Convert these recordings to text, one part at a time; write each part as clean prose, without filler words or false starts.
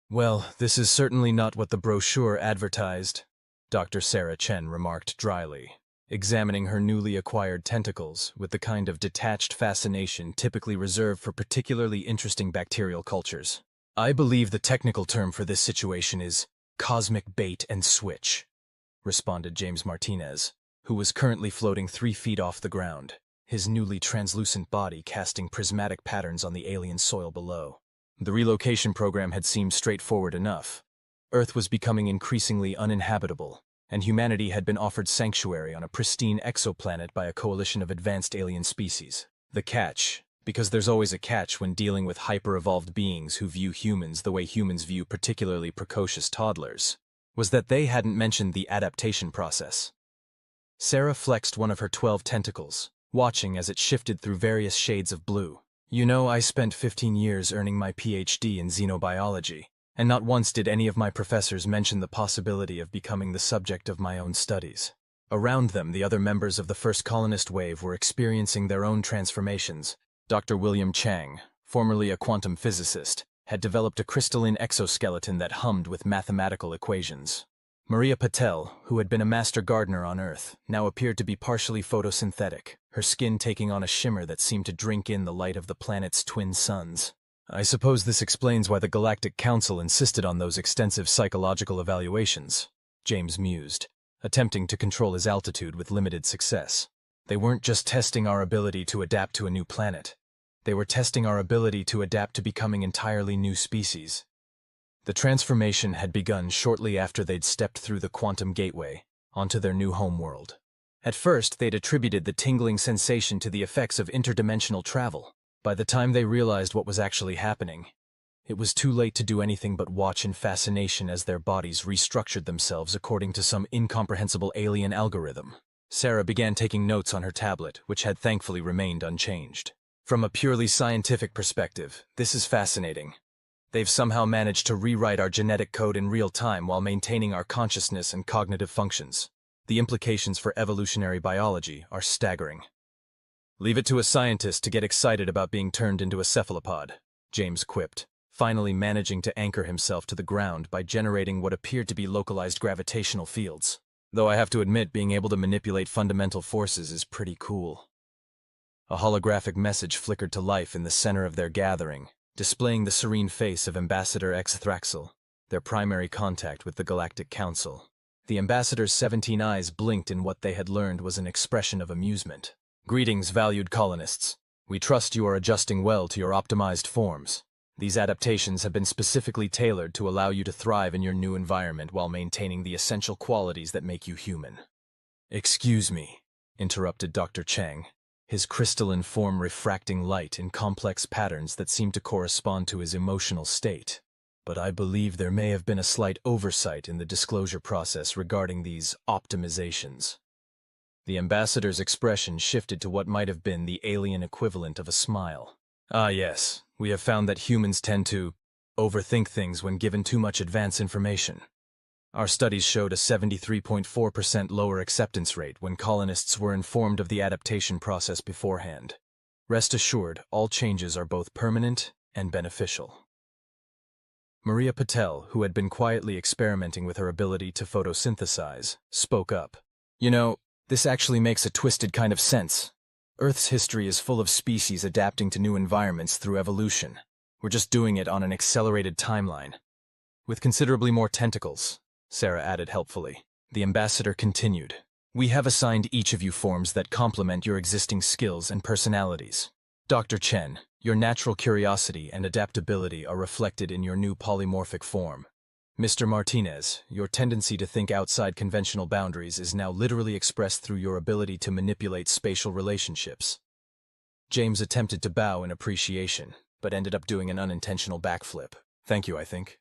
Well, this is certainly not what the brochure advertised, Dr. Sarah Chen remarked dryly, examining her newly acquired tentacles with the kind of detached fascination typically reserved for particularly interesting bacterial cultures. I believe the technical term for this situation is cosmic bait and switch, responded James Martinez, who was currently floating 3 feet off the ground, his newly translucent body casting prismatic patterns on the alien soil below. The relocation program had seemed straightforward enough. Earth was becoming increasingly uninhabitable, and humanity had been offered sanctuary on a pristine exoplanet by a coalition of advanced alien species. The catch, because there's always a catch when dealing with hyper-evolved beings who view humans the way humans view particularly precocious toddlers, was that they hadn't mentioned the adaptation process. Sarah flexed one of her 12 tentacles, watching as it shifted through various shades of blue. You know, I spent 15 years earning my PhD in xenobiology, and not once did any of my professors mention the possibility of becoming the subject of my own studies. Around them, the other members of the first colonist wave were experiencing their own transformations. Dr. William Chang, formerly a quantum physicist, had developed a crystalline exoskeleton that hummed with mathematical equations. Maria Patel, who had been a master gardener on Earth, now appeared to be partially photosynthetic, her skin taking on a shimmer that seemed to drink in the light of the planet's twin suns. I suppose this explains why the Galactic Council insisted on those extensive psychological evaluations, James mused, attempting to control his altitude with limited success. They weren't just testing our ability to adapt to a new planet. They were testing our ability to adapt to becoming entirely new species. The transformation had begun shortly after they'd stepped through the quantum gateway onto their new homeworld. At first, they'd attributed the tingling sensation to the effects of interdimensional travel. By the time they realized what was actually happening, it was too late to do anything but watch in fascination as their bodies restructured themselves according to some incomprehensible alien algorithm. Sarah began taking notes on her tablet, which had thankfully remained unchanged. From a purely scientific perspective, this is fascinating. They've somehow managed to rewrite our genetic code in real time while maintaining our consciousness and cognitive functions. The implications for evolutionary biology are staggering. Leave it to a scientist to get excited about being turned into a cephalopod, James quipped, finally managing to anchor himself to the ground by generating what appeared to be localized gravitational fields. Though I have to admit, being able to manipulate fundamental forces is pretty cool. A holographic message flickered to life in the center of their gathering, displaying the serene face of Ambassador Thraxel, their primary contact with the Galactic Council. The ambassador's 17 eyes blinked in what they had learned was an expression of amusement. Greetings, valued colonists. We trust you are adjusting well to your optimized forms. These adaptations have been specifically tailored to allow you to thrive in your new environment while maintaining the essential qualities that make you human. Excuse me, interrupted Dr. Chang, his crystalline form refracting light in complex patterns that seemed to correspond to his emotional state. But I believe there may have been a slight oversight in the disclosure process regarding these optimizations. The ambassador's expression shifted to what might have been the alien equivalent of a smile. Ah yes, we have found that humans tend to overthink things when given too much advance information. Our studies showed a 73.4% lower acceptance rate when colonists were informed of the adaptation process beforehand. Rest assured, all changes are both permanent and beneficial. Maria Patel, who had been quietly experimenting with her ability to photosynthesize, spoke up. You know, this actually makes a twisted kind of sense. Earth's history is full of species adapting to new environments through evolution. We're just doing it on an accelerated timeline. With considerably more tentacles, Sarah added helpfully. The ambassador continued. We have assigned each of you forms that complement your existing skills and personalities. Dr. Chen, your natural curiosity and adaptability are reflected in your new polymorphic form. Mr. Martinez, your tendency to think outside conventional boundaries is now literally expressed through your ability to manipulate spatial relationships. James attempted to bow in appreciation, but ended up doing an unintentional backflip. Thank you, I think.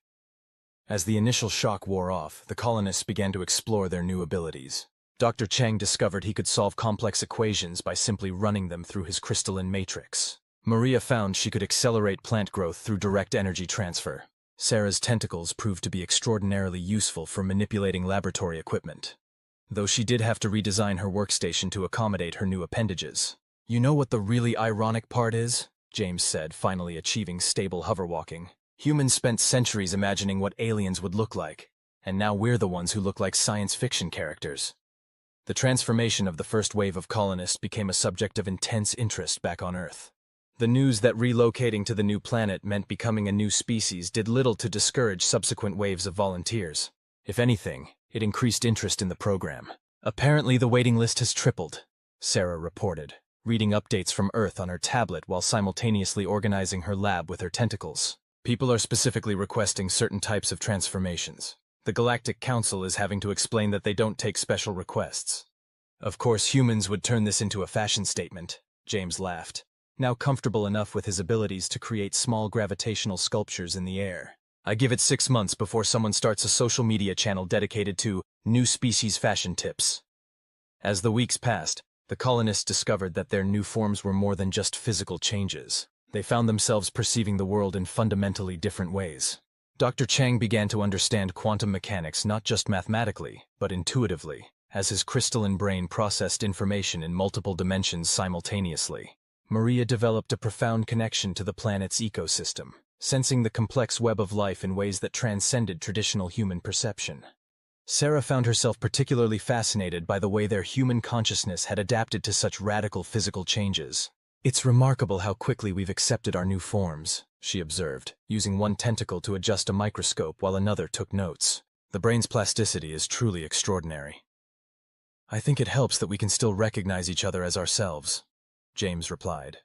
As the initial shock wore off, the colonists began to explore their new abilities. Dr. Chang discovered he could solve complex equations by simply running them through his crystalline matrix. Maria found she could accelerate plant growth through direct energy transfer. Sarah's tentacles proved to be extraordinarily useful for manipulating laboratory equipment, though she did have to redesign her workstation to accommodate her new appendages. You know what the really ironic part is? James said, finally achieving stable hoverwalking. Humans spent centuries imagining what aliens would look like, and now we're the ones who look like science fiction characters. The transformation of the first wave of colonists became a subject of intense interest back on Earth. The news that relocating to the new planet meant becoming a new species did little to discourage subsequent waves of volunteers. If anything, it increased interest in the program. Apparently the waiting list has tripled, Sarah reported, reading updates from Earth on her tablet while simultaneously organizing her lab with her tentacles. People are specifically requesting certain types of transformations. The Galactic Council is having to explain that they don't take special requests. Of course, humans would turn this into a fashion statement, James laughed, now comfortable enough with his abilities to create small gravitational sculptures in the air. I give it 6 months before someone starts a social media channel dedicated to new species fashion tips. As the weeks passed, the colonists discovered that their new forms were more than just physical changes. They found themselves perceiving the world in fundamentally different ways. Dr. Chang began to understand quantum mechanics not just mathematically, but intuitively, as his crystalline brain processed information in multiple dimensions simultaneously. Maria developed a profound connection to the planet's ecosystem, sensing the complex web of life in ways that transcended traditional human perception. Sarah found herself particularly fascinated by the way their human consciousness had adapted to such radical physical changes. It's remarkable how quickly we've accepted our new forms, she observed, using one tentacle to adjust a microscope while another took notes. The brain's plasticity is truly extraordinary. I think it helps that we can still recognize each other as ourselves, James replied.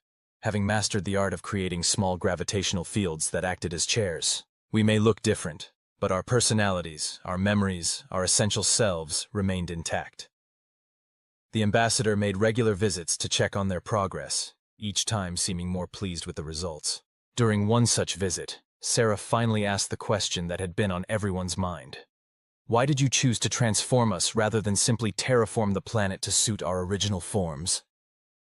Having mastered the art of creating small gravitational fields that acted as chairs, we may look different, but our personalities, our memories, our essential selves remained intact. The ambassador made regular visits to check on their progress, each time seeming more pleased with the results. During one such visit, Sarah finally asked the question that had been on everyone's mind. Why did you choose to transform us rather than simply terraform the planet to suit our original forms?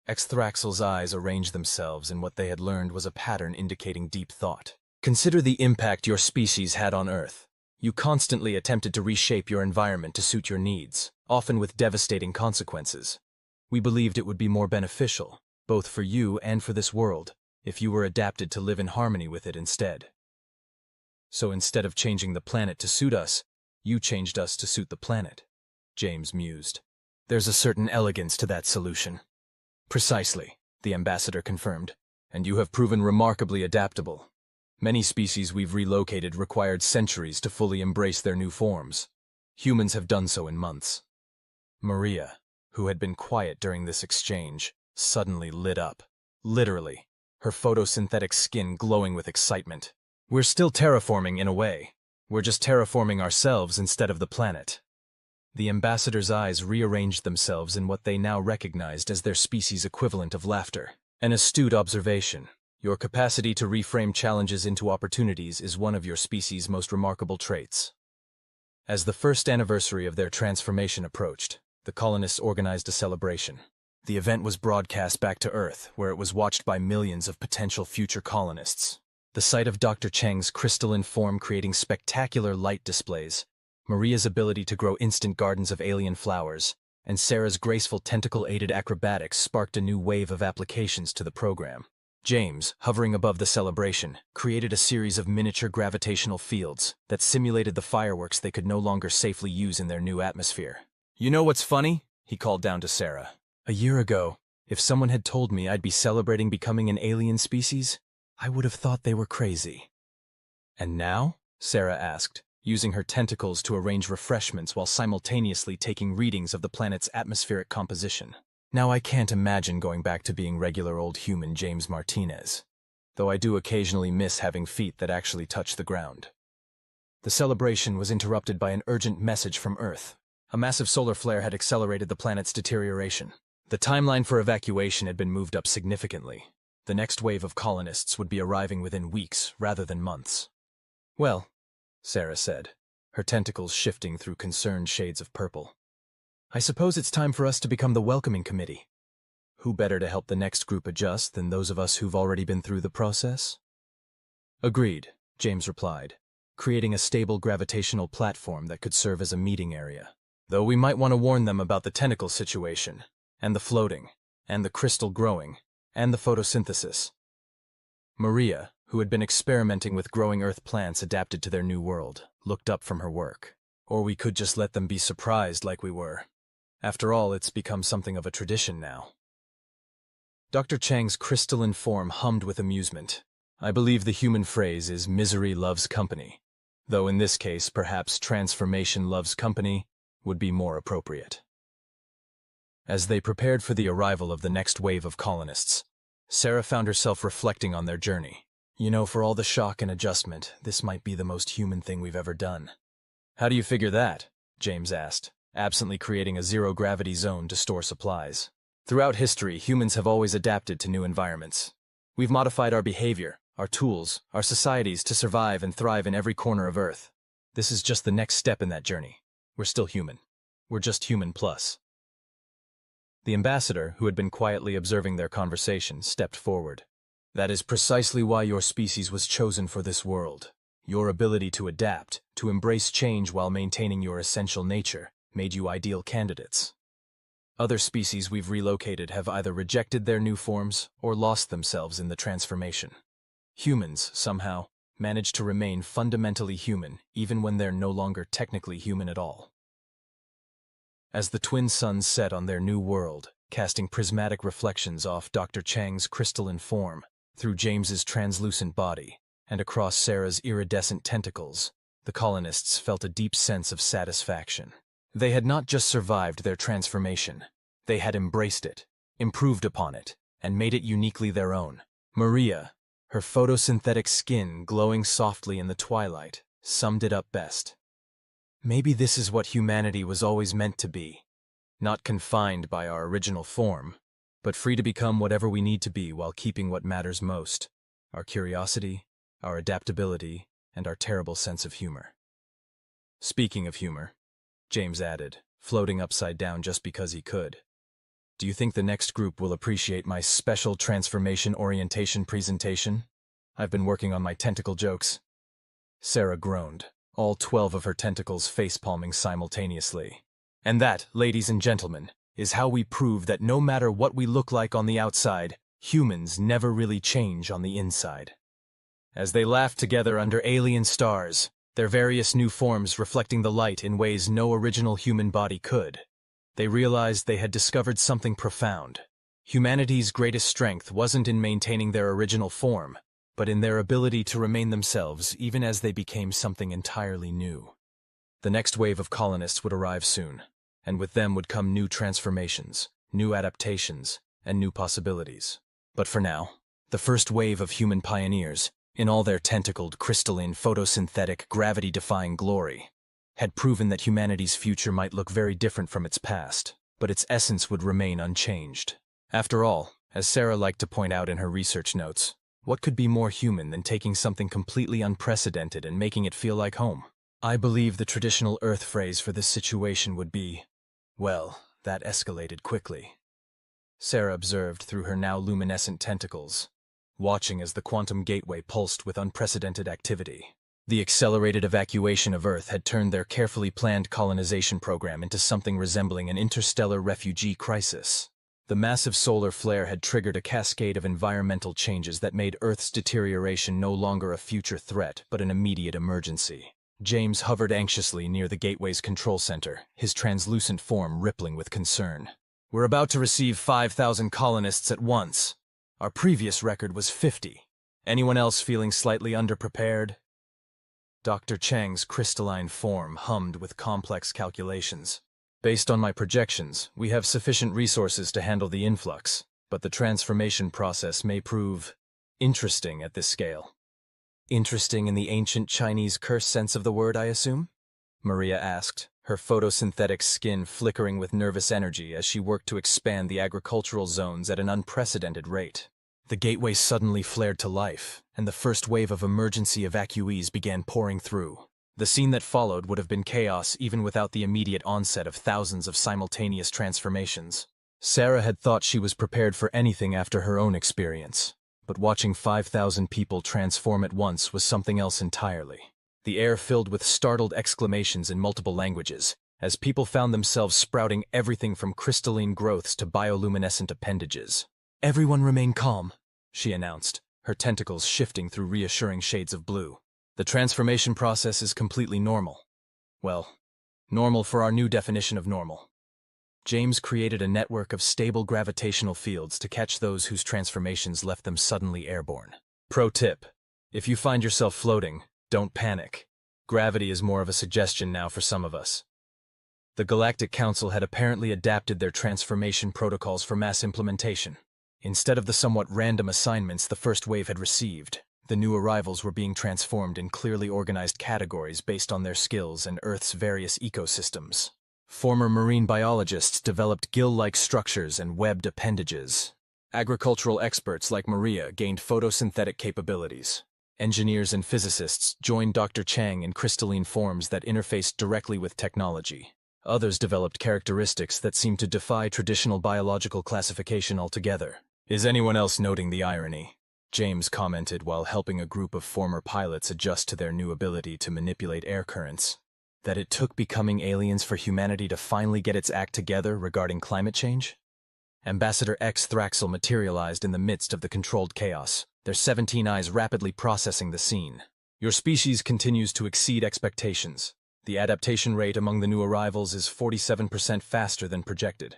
Exthraxel's eyes arranged themselves in what they had learned was a pattern indicating deep thought. Consider the impact your species had on Earth. You constantly attempted to reshape your environment to suit your needs, often with devastating consequences. We believed it would be more beneficial, both for you and for this world, if you were adapted to live in harmony with it instead. So instead of changing the planet to suit us, you changed us to suit the planet, James mused. There's a certain elegance to that solution. Precisely, the ambassador confirmed, and you have proven remarkably adaptable. Many species we've relocated required centuries to fully embrace their new forms. Humans have done so in months. Maria, who had been quiet during this exchange, suddenly lit up. Literally, her photosynthetic skin glowing with excitement. We're still terraforming in a way. We're just terraforming ourselves instead of the planet. The ambassador's eyes rearranged themselves in what they now recognized as their species' equivalent of laughter. An astute observation. Your capacity to reframe challenges into opportunities is one of your species' most remarkable traits. As the first anniversary of their transformation approached, the colonists organized a celebration. The event was broadcast back to Earth, where it was watched by millions of potential future colonists. The sight of Dr. Chang's crystalline form creating spectacular light displays, Maria's ability to grow instant gardens of alien flowers, and Sarah's graceful tentacle-aided acrobatics sparked a new wave of applications to the program. James, hovering above the celebration, created a series of miniature gravitational fields that simulated the fireworks they could no longer safely use in their new atmosphere. You know what's funny? He called down to Sarah. A year ago, if someone had told me I'd be celebrating becoming an alien species, I would have thought they were crazy. And now? Sarah asked, using her tentacles to arrange refreshments while simultaneously taking readings of the planet's atmospheric composition. Now I can't imagine going back to being regular old human James Martinez, though I do occasionally miss having feet that actually touch the ground. The celebration was interrupted by an urgent message from Earth. A massive solar flare had accelerated the planet's deterioration. The timeline for evacuation had been moved up significantly. The next wave of colonists would be arriving within weeks rather than months. Well, Sarah said, her tentacles shifting through concerned shades of purple. I suppose it's time for us to become the welcoming committee. Who better to help the next group adjust than those of us who've already been through the process? Agreed, James replied, creating a stable gravitational platform that could serve as a meeting area. Though we might want to warn them about the tentacle situation, and the floating, and the crystal growing, and the photosynthesis. Maria, who had been experimenting with growing Earth plants adapted to their new world, looked up from her work. Or we could just let them be surprised like we were. After all, it's become something of a tradition now. Dr. Chang's crystalline form hummed with amusement. I believe the human phrase is misery loves company, though in this case perhaps transformation loves company would be more appropriate. As they prepared for the arrival of the next wave of colonists, Sarah found herself reflecting on their journey. You know, for all the shock and adjustment, this might be the most human thing we've ever done. How do you figure that? James asked, absently creating a zero-gravity zone to store supplies. Throughout history, humans have always adapted to new environments. We've modified our behavior, our tools, our societies to survive and thrive in every corner of Earth. This is just the next step in that journey. We're still human. We're just human plus. The ambassador, who had been quietly observing their conversation, stepped forward. That is precisely why your species was chosen for this world. Your ability to adapt, to embrace change while maintaining your essential nature, made you ideal candidates. Other species we've relocated have either rejected their new forms or lost themselves in the transformation. Humans, somehow, manage to remain fundamentally human even when they're no longer technically human at all. As the twin suns set on their new world, casting prismatic reflections off Dr. Chang's crystalline form, through James's translucent body, and across Sarah's iridescent tentacles, the colonists felt a deep sense of satisfaction. They had not just survived their transformation, they had embraced it, improved upon it, and made it uniquely their own. Maria, her photosynthetic skin glowing softly in the twilight, summed it up best. Maybe this is what humanity was always meant to be, not confined by our original form, but free to become whatever we need to be while keeping what matters most, our curiosity, our adaptability, and our terrible sense of humor. Speaking of humor, James added, floating upside down just because he could. Do you think the next group will appreciate my special transformation orientation presentation? I've been working on my tentacle jokes. Sarah groaned, all 12 of her tentacles face-palming simultaneously. And that, ladies and gentlemen, is how we prove that no matter what we look like on the outside, humans never really change on the inside. As they laughed together under alien stars, their various new forms reflecting the light in ways no original human body could, they realized they had discovered something profound. Humanity's greatest strength wasn't in maintaining their original form, but in their ability to remain themselves even as they became something entirely new. The next wave of colonists would arrive soon, and with them would come new transformations, new adaptations, and new possibilities. But for now, the first wave of human pioneers, in all their tentacled, crystalline, photosynthetic, gravity-defying glory, had proven that humanity's future might look very different from its past, but its essence would remain unchanged. After all, as Sarah liked to point out in her research notes, what could be more human than taking something completely unprecedented and making it feel like home? I believe the traditional Earth phrase for this situation would be, well, that escalated quickly. Sarah observed through her now luminescent tentacles, watching as the quantum gateway pulsed with unprecedented activity. The accelerated evacuation of Earth had turned their carefully planned colonization program into something resembling an interstellar refugee crisis. The massive solar flare had triggered a cascade of environmental changes that made Earth's deterioration no longer a future threat, but an immediate emergency. James hovered anxiously near the gateway's control center, his translucent form rippling with concern. We're about to receive 5,000 colonists at once. Our previous record was 50. Anyone else feeling slightly underprepared? Dr. Chang's crystalline form hummed with complex calculations. Based on my projections, we have sufficient resources to handle the influx, but the transformation process may prove interesting at this scale. Interesting in the ancient Chinese curse sense of the word, I assume? Maria asked, her photosynthetic skin flickering with nervous energy as she worked to expand the agricultural zones at an unprecedented rate. The gateway suddenly flared to life, and the first wave of emergency evacuees began pouring through. The scene that followed would have been chaos even without the immediate onset of thousands of simultaneous transformations. Sarah had thought she was prepared for anything after her own experience, but watching 5,000 people transform at once was something else entirely. The air filled with startled exclamations in multiple languages, as people found themselves sprouting everything from crystalline growths to bioluminescent appendages. Everyone remain calm, she announced, her tentacles shifting through reassuring shades of blue. The transformation process is completely normal. Well, normal for our new definition of normal. James created a network of stable gravitational fields to catch those whose transformations left them suddenly airborne. Pro tip: if you find yourself floating, don't panic. Gravity is more of a suggestion now for some of us. The Galactic Council had apparently adapted their transformation protocols for mass implementation. Instead of the somewhat random assignments the first wave had received, the new arrivals were being transformed in clearly organized categories based on their skills and Earth's various ecosystems. Former marine biologists developed gill-like structures and webbed appendages. Agricultural experts like Maria gained photosynthetic capabilities. Engineers and physicists joined Dr. Chang in crystalline forms that interfaced directly with technology. Others developed characteristics that seemed to defy traditional biological classification altogether. Is anyone else noting the irony? James commented while helping a group of former pilots adjust to their new ability to manipulate air currents. That it took becoming aliens for humanity to finally get its act together regarding climate change? Ambassador X Thraxel materialized in the midst of the controlled chaos, their 17 eyes rapidly processing the scene. Your species continues to exceed expectations. The adaptation rate among the new arrivals is 47% faster than projected.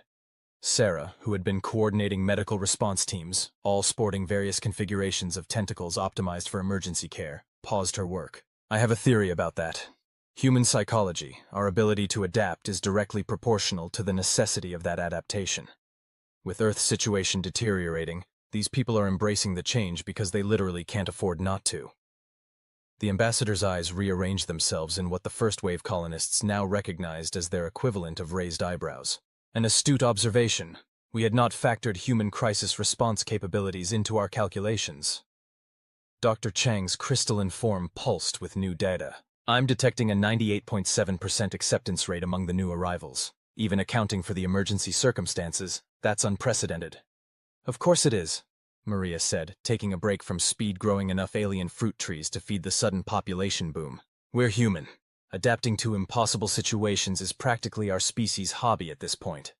Sarah, who had been coordinating medical response teams, all sporting various configurations of tentacles optimized for emergency care, paused her work. I have a theory about that. Human psychology, our ability to adapt, is directly proportional to the necessity of that adaptation. With Earth's situation deteriorating, these people are embracing the change because they literally can't afford not to. The ambassador's eyes rearranged themselves in what the first-wave colonists now recognized as their equivalent of raised eyebrows. An astute observation. We had not factored human crisis response capabilities into our calculations. Dr. Chang's crystalline form pulsed with new data. I'm detecting a 98.7% acceptance rate among the new arrivals. Even accounting for the emergency circumstances, that's unprecedented. Of course it is, Maria said, taking a break from speed growing enough alien fruit trees to feed the sudden population boom. We're human. Adapting to impossible situations is practically our species' hobby at this point.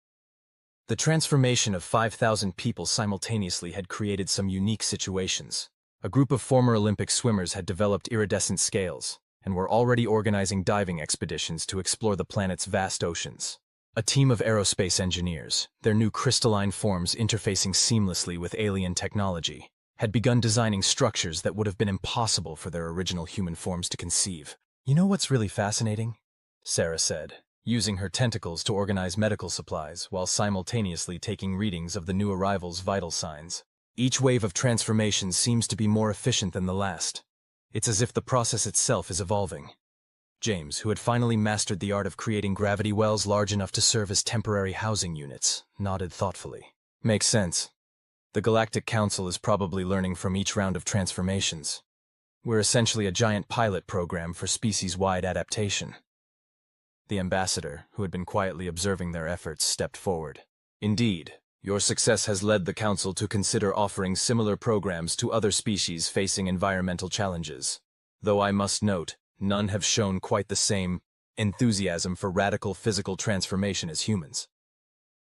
The transformation of 5,000 people simultaneously had created some unique situations. A group of former Olympic swimmers had developed iridescent scales, and were already organizing diving expeditions to explore the planet's vast oceans. A team of aerospace engineers, their new crystalline forms interfacing seamlessly with alien technology, had begun designing structures that would have been impossible for their original human forms to conceive. You know what's really fascinating? Sarah said, using her tentacles to organize medical supplies while simultaneously taking readings of the new arrivals' vital signs. Each wave of transformation seems to be more efficient than the last. It's as if the process itself is evolving. James, who had finally mastered the art of creating gravity wells large enough to serve as temporary housing units, nodded thoughtfully. Makes sense. The Galactic Council is probably learning from each round of transformations. We're essentially a giant pilot program for species-wide adaptation. The ambassador, who had been quietly observing their efforts, stepped forward. Indeed, your success has led the Council to consider offering similar programs to other species facing environmental challenges. Though I must note, none have shown quite the same enthusiasm for radical physical transformation as humans.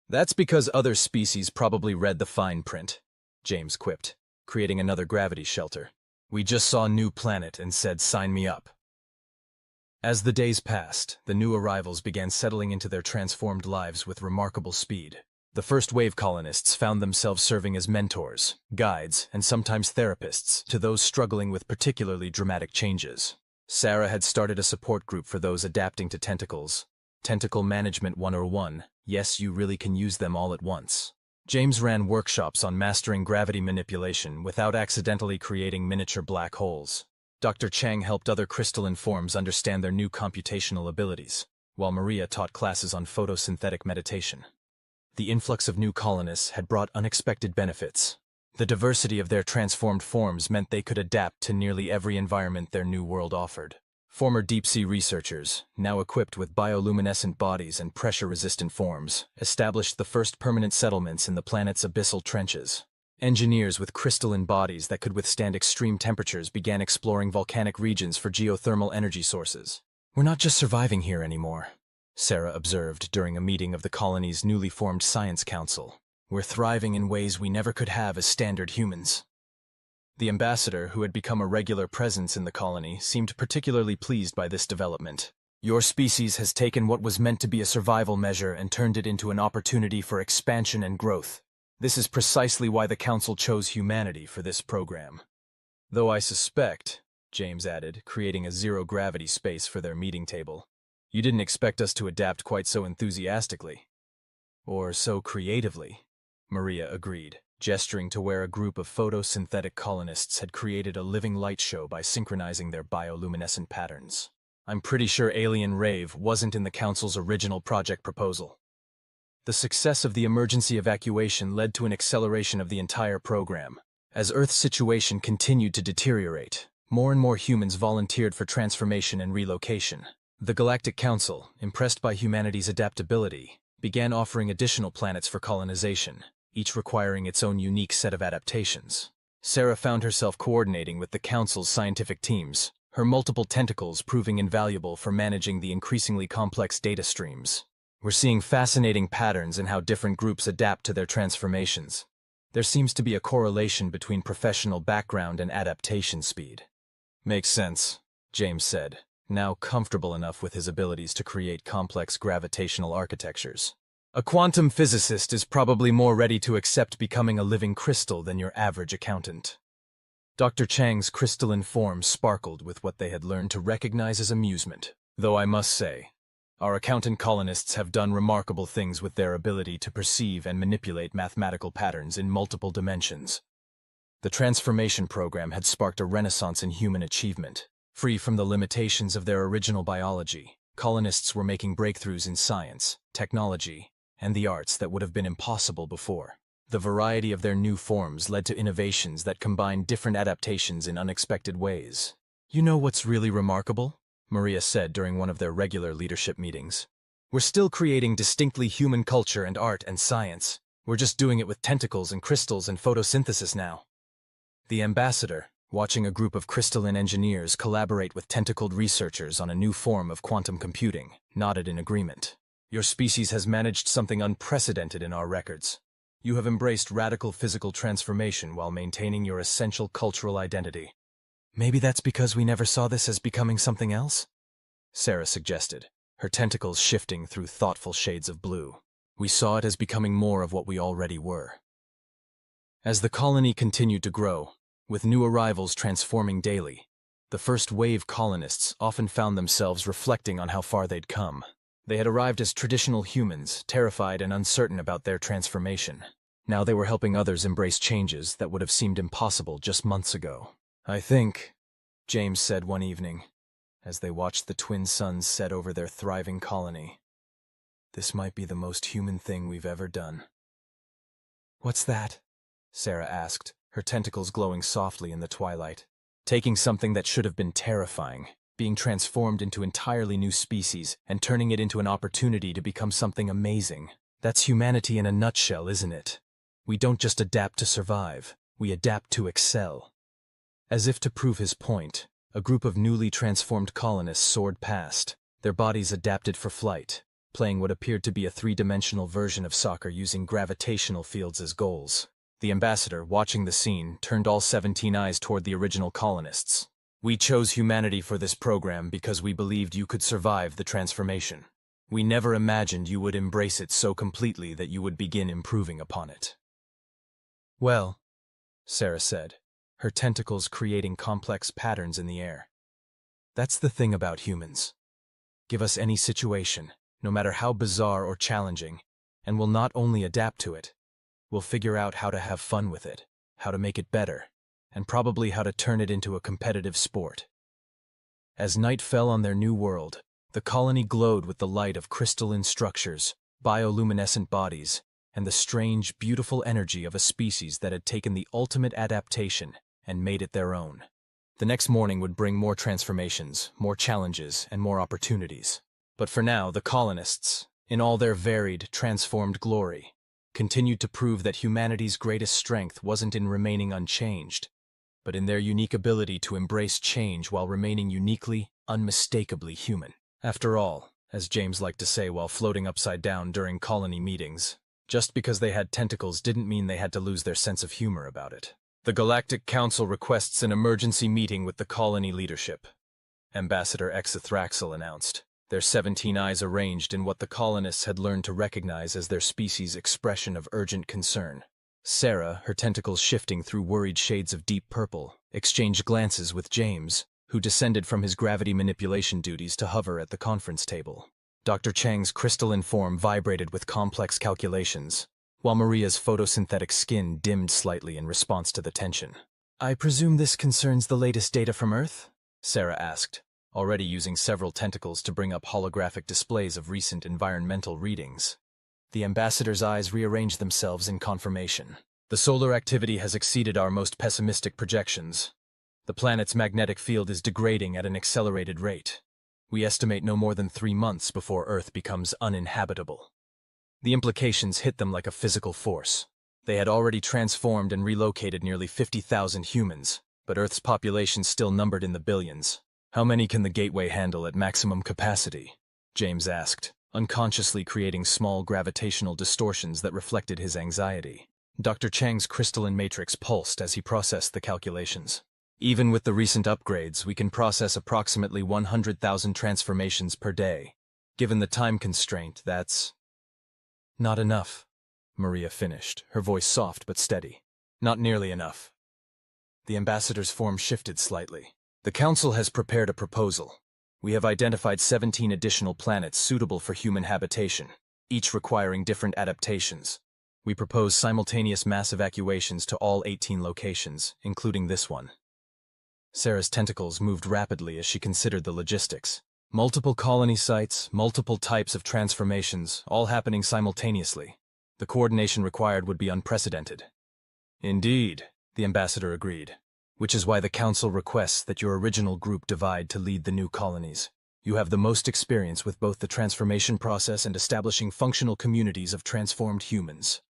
That's because other species probably read the fine print, James quipped, creating another gravity shelter. We just saw a new planet and said, sign me up. As the days passed, the new arrivals began settling into their transformed lives with remarkable speed. The first-wave colonists found themselves serving as mentors, guides, and sometimes therapists to those struggling with particularly dramatic changes. Sarah had started a support group for those adapting to tentacles. Tentacle Management 101. Yes, you really can use them all at once. James ran workshops on mastering gravity manipulation without accidentally creating miniature black holes. Dr. Chang helped other crystalline forms understand their new computational abilities, while Maria taught classes on photosynthetic meditation. The influx of new colonists had brought unexpected benefits. The diversity of their transformed forms meant they could adapt to nearly every environment their new world offered. Former deep-sea researchers, now equipped with bioluminescent bodies and pressure-resistant forms, established the first permanent settlements in the planet's abyssal trenches. Engineers with crystalline bodies that could withstand extreme temperatures began exploring volcanic regions for geothermal energy sources. We're not just surviving here anymore, Sarah observed during a meeting of the colony's newly formed Science Council. We're thriving in ways we never could have as standard humans. The ambassador, who had become a regular presence in the colony, seemed particularly pleased by this development. Your species has taken what was meant to be a survival measure and turned it into an opportunity for expansion and growth. This is precisely why the Council chose humanity for this program. Though I suspect, James added, creating a zero-gravity space for their meeting table, you didn't expect us to adapt quite so enthusiastically. Or so creatively, Maria agreed, gesturing to where a group of photosynthetic colonists had created a living light show by synchronizing their bioluminescent patterns. I'm pretty sure Alien Rave wasn't in the Council's original project proposal. The success of the emergency evacuation led to an acceleration of the entire program. As Earth's situation continued to deteriorate, more and more humans volunteered for transformation and relocation. The Galactic Council, impressed by humanity's adaptability, began offering additional planets for colonization, each requiring its own unique set of adaptations. Sarah found herself coordinating with the Council's scientific teams, her multiple tentacles proving invaluable for managing the increasingly complex data streams. We're seeing fascinating patterns in how different groups adapt to their transformations. There seems to be a correlation between professional background and adaptation speed. Makes sense, James said, now comfortable enough with his abilities to create complex gravitational architectures. A quantum physicist is probably more ready to accept becoming a living crystal than your average accountant. Dr. Chang's crystalline form sparkled with what they had learned to recognize as amusement, though I must say, our accountant colonists have done remarkable things with their ability to perceive and manipulate mathematical patterns in multiple dimensions. The transformation program had sparked a renaissance in human achievement. Free from the limitations of their original biology, colonists were making breakthroughs in science, technology, and the arts that would have been impossible before. The variety of their new forms led to innovations that combined different adaptations in unexpected ways. You know what's really remarkable? Maria said during one of their regular leadership meetings. We're still creating distinctly human culture and art and science. We're just doing it with tentacles and crystals and photosynthesis now. The ambassador, watching a group of crystalline engineers collaborate with tentacled researchers on a new form of quantum computing, nodded in agreement. Your species has managed something unprecedented in our records. You have embraced radical physical transformation while maintaining your essential cultural identity. Maybe that's because we never saw this as becoming something else? Sarah suggested, her tentacles shifting through thoughtful shades of blue. We saw it as becoming more of what we already were. As the colony continued to grow, with new arrivals transforming daily, the first wave colonists often found themselves reflecting on how far they'd come. They had arrived as traditional humans, terrified and uncertain about their transformation. Now they were helping others embrace changes that would have seemed impossible just months ago. I think, James said one evening, as they watched the twin suns set over their thriving colony, this might be the most human thing we've ever done. What's that? Sarah asked, her tentacles glowing softly in the twilight. Taking something that should have been terrifying, being transformed into entirely new species, and turning it into an opportunity to become something amazing. That's humanity in a nutshell, isn't it? We don't just adapt to survive, we adapt to excel. As if to prove his point, a group of newly transformed colonists soared past, their bodies adapted for flight, playing what appeared to be a three-dimensional version of soccer using gravitational fields as goals. The ambassador, watching the scene, turned all 17 eyes toward the original colonists. We chose humanity for this program because we believed you could survive the transformation. We never imagined you would embrace it so completely that you would begin improving upon it. Well, Sarah said, her tentacles creating complex patterns in the air. That's the thing about humans. Give us any situation, no matter how bizarre or challenging, and we'll not only adapt to it, we'll figure out how to have fun with it, how to make it better, and probably how to turn it into a competitive sport. As night fell on their new world, the colony glowed with the light of crystalline structures, bioluminescent bodies, and the strange, beautiful energy of a species that had taken the ultimate adaptation and made it their own. The next morning would bring more transformations, more challenges, and more opportunities. But for now, the colonists, in all their varied, transformed glory, continued to prove that humanity's greatest strength wasn't in remaining unchanged, but in their unique ability to embrace change while remaining uniquely, unmistakably human. After all, as James liked to say while floating upside down during colony meetings, just because they had tentacles didn't mean they had to lose their sense of humor about it. The Galactic Council requests an emergency meeting with the colony leadership, Ambassador Exathraxel announced, their 17 eyes arranged in what the colonists had learned to recognize as their species' expression of urgent concern. Sarah, her tentacles shifting through worried shades of deep purple, exchanged glances with James, who descended from his gravity manipulation duties to hover at the conference table. Dr. Chang's crystalline form vibrated with complex calculations, while Maria's photosynthetic skin dimmed slightly in response to the tension. "I presume this concerns the latest data from Earth?" Sarah asked, already using several tentacles to bring up holographic displays of recent environmental readings. The ambassador's eyes rearranged themselves in confirmation. "The solar activity has exceeded our most pessimistic projections. The planet's magnetic field is degrading at an accelerated rate. We estimate no more than 3 months before Earth becomes uninhabitable." The implications hit them like a physical force. They had already transformed and relocated nearly 50,000 humans, but Earth's population still numbered in the billions. "How many can the gateway handle at maximum capacity?" James asked, unconsciously creating small gravitational distortions that reflected his anxiety. Dr. Chang's crystalline matrix pulsed as he processed the calculations. "Even with the recent upgrades, we can process approximately 100,000 transformations per day. Given the time constraint, that's not enough," Maria finished, her voice soft but steady. "Not nearly enough." The ambassador's form shifted slightly. "The Council has prepared a proposal. We have identified 17 additional planets suitable for human habitation, each requiring different adaptations. We propose simultaneous mass evacuations to all 18 locations, including this one." Sarah's tentacles moved rapidly as she considered the logistics. Multiple colony sites, multiple types of transformations, all happening simultaneously. The coordination required would be unprecedented. "Indeed," the ambassador agreed. "Which is why the Council requests that your original group divide to lead the new colonies. You have the most experience with both the transformation process and establishing functional communities of transformed humans."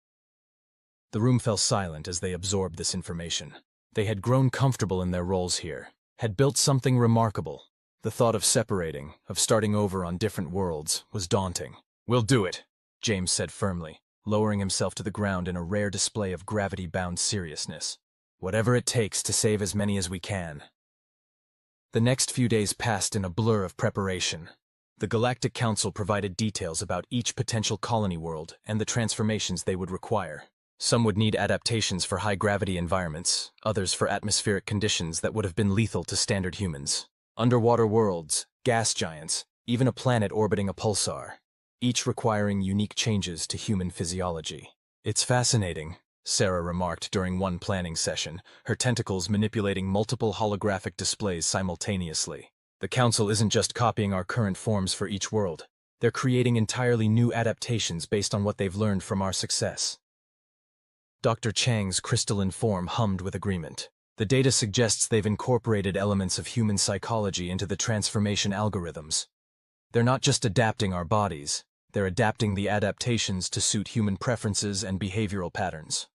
The room fell silent as they absorbed this information. They had grown comfortable in their roles here, had built something remarkable. The thought of separating, of starting over on different worlds, was daunting. "We'll do it," James said firmly, lowering himself to the ground in a rare display of gravity-bound seriousness. "Whatever it takes to save as many as we can." The next few days passed in a blur of preparation. The Galactic Council provided details about each potential colony world and the transformations they would require. Some would need adaptations for high-gravity environments, others for atmospheric conditions that would have been lethal to standard humans. Underwater worlds, gas giants, even a planet orbiting a pulsar, each requiring unique changes to human physiology. "It's fascinating," Sarah remarked during one planning session, her tentacles manipulating multiple holographic displays simultaneously. "The Council isn't just copying our current forms for each world. They're creating entirely new adaptations based on what they've learned from our success." Dr. Chang's crystalline form hummed with agreement. "The data suggests they've incorporated elements of human psychology into the transformation algorithms. They're not just adapting our bodies, they're adapting the adaptations to suit human preferences and behavioral patterns."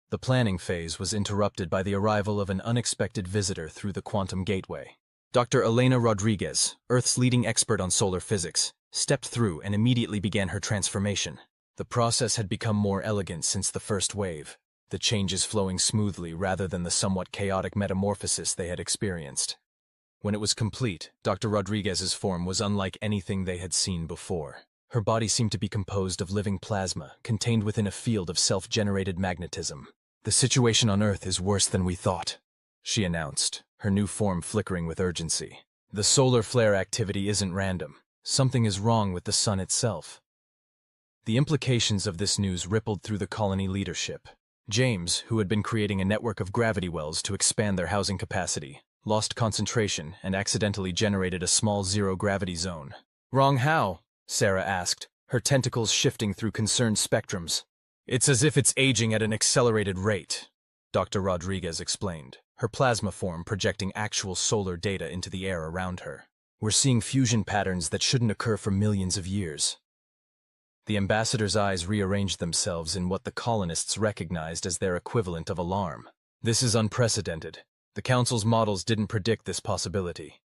The planning phase was interrupted by the arrival of an unexpected visitor through the quantum gateway. Dr. Elena Rodriguez, Earth's leading expert on solar physics, stepped through and immediately began her transformation. The process had become more elegant since the first wave, the changes flowing smoothly rather than the somewhat chaotic metamorphosis they had experienced. When it was complete, Dr. Rodriguez's form was unlike anything they had seen before. Her body seemed to be composed of living plasma, contained within a field of self-generated magnetism. "The situation on Earth is worse than we thought," she announced, her new form flickering with urgency. "The solar flare activity isn't random. Something is wrong with the sun itself." The implications of this news rippled through the colony leadership. James, who had been creating a network of gravity wells to expand their housing capacity, lost concentration and accidentally generated a small zero-gravity zone. "Wrong how?" Sarah asked, her tentacles shifting through concerned spectrums. "It's as if it's aging at an accelerated rate," Dr. Rodriguez explained, her plasma form projecting actual solar data into the air around her. "We're seeing fusion patterns that shouldn't occur for millions of years." The ambassador's eyes rearranged themselves in what the colonists recognized as their equivalent of alarm. "This is unprecedented. The Council's models didn't predict this possibility."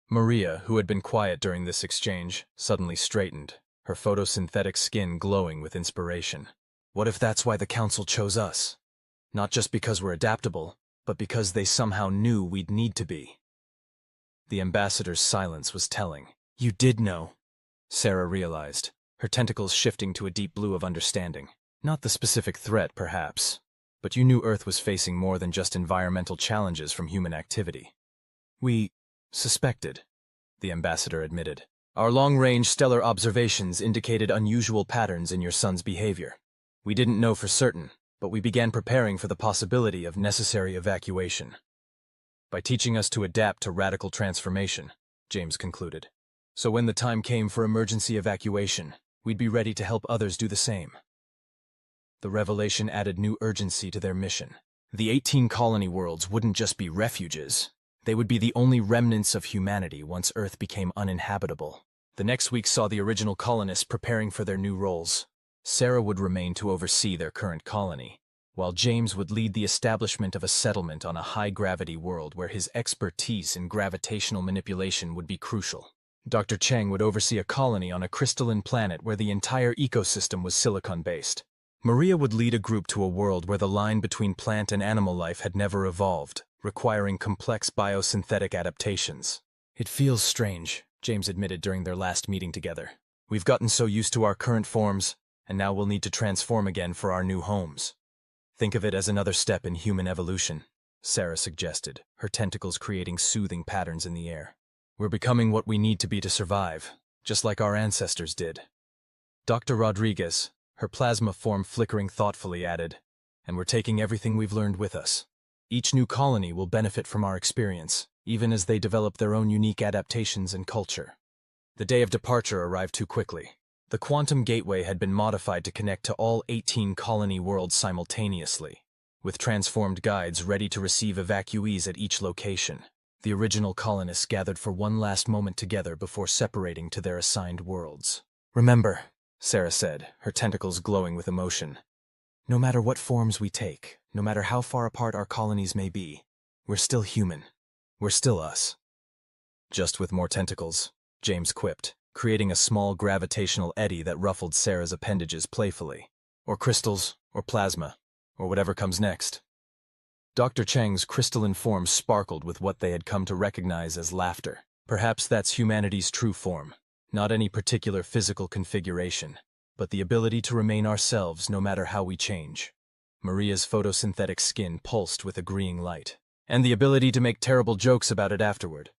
Maria, who had been quiet during this exchange, suddenly straightened, her photosynthetic skin glowing with inspiration. "What if that's why the Council chose us?" Not just because we're adaptable, but because they somehow knew we'd need to be. The ambassador's silence was telling. You did know, Sarah realized, her tentacles shifting to a deep blue of understanding. Not the specific threat, perhaps, but you knew Earth was facing more than just environmental challenges from human activity. We suspected, the ambassador admitted. Our long-range stellar observations indicated unusual patterns in your son's behavior. We didn't know for certain, but we began preparing for the possibility of necessary evacuation. By teaching us to adapt to radical transformation, James concluded. So when the time came for emergency evacuation, we'd be ready to help others do the same. The revelation added new urgency to their mission. The 18 colony worlds wouldn't just be refuges. They would be the only remnants of humanity once Earth became uninhabitable. The next week saw the original colonists preparing for their new roles. Sarah would remain to oversee their current colony, while James would lead the establishment of a settlement on a high-gravity world where his expertise in gravitational manipulation would be crucial. Dr. Cheng would oversee a colony on a crystalline planet where the entire ecosystem was silicon-based. Maria would lead a group to a world where the line between plant and animal life had never evolved, requiring complex biosynthetic adaptations. It feels strange, James admitted during their last meeting together. We've gotten so used to our current forms, and now we'll need to transform again for our new homes. Think of it as another step in human evolution, Sarah suggested, her tentacles creating soothing patterns in the air. We're becoming what we need to be to survive, just like our ancestors did. Dr. Rodriguez, her plasma form flickering thoughtfully, added, and we're taking everything we've learned with us. Each new colony will benefit from our experience, even as they develop their own unique adaptations and culture. The day of departure arrived too quickly. The quantum gateway had been modified to connect to all 18 colony worlds simultaneously, with transformed guides ready to receive evacuees at each location. The original colonists gathered for one last moment together before separating to their assigned worlds. Remember, Sarah said, her tentacles glowing with emotion, no matter what forms we take, no matter how far apart our colonies may be, we're still human. We're still us. Just with more tentacles, James quipped, creating a small gravitational eddy that ruffled Sarah's appendages playfully. Or crystals, or plasma, or whatever comes next. Dr. Cheng's crystalline form sparkled with what they had come to recognize as laughter. Perhaps that's humanity's true form. Not any particular physical configuration, but the ability to remain ourselves no matter how we change. Maria's photosynthetic skin pulsed with agreeing light, and the ability to make terrible jokes about it afterward.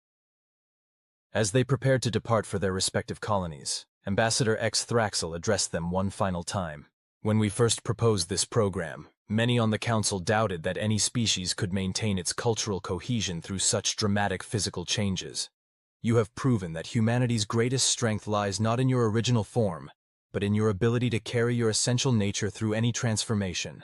As they prepared to depart for their respective colonies, Ambassador X Thraxel addressed them one final time. When we first proposed this program, many on the Council doubted that any species could maintain its cultural cohesion through such dramatic physical changes. You have proven that humanity's greatest strength lies not in your original form, but in your ability to carry your essential nature through any transformation.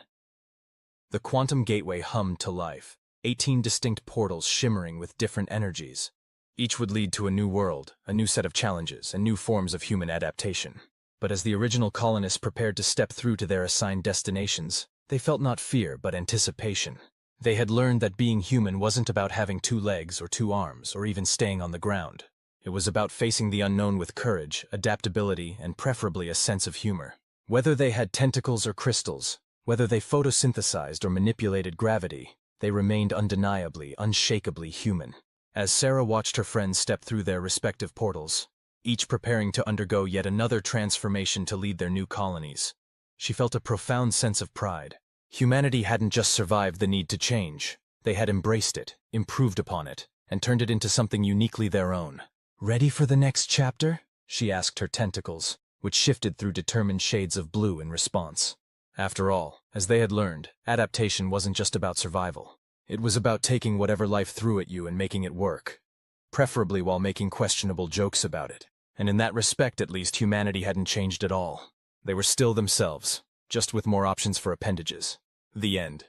The quantum gateway hummed to life, 18 distinct portals shimmering with different energies. Each would lead to a new world, a new set of challenges, and new forms of human adaptation. But as the original colonists prepared to step through to their assigned destinations, they felt not fear but anticipation. They had learned that being human wasn't about having 2 legs or 2 arms or even staying on the ground. It was about facing the unknown with courage, adaptability, and preferably a sense of humor. Whether they had tentacles or crystals, whether they photosynthesized or manipulated gravity, they remained undeniably, unshakably human. As Sarah watched her friends step through their respective portals, each preparing to undergo yet another transformation to lead their new colonies, she felt a profound sense of pride. Humanity hadn't just survived the need to change. They had embraced it, improved upon it, and turned it into something uniquely their own. Ready for the next chapter? She asked her tentacles, which shifted through determined shades of blue in response. After all, as they had learned, adaptation wasn't just about survival. It was about taking whatever life threw at you and making it work, preferably while making questionable jokes about it. And in that respect, at least, humanity hadn't changed at all. They were still themselves, just with more options for appendages. The end.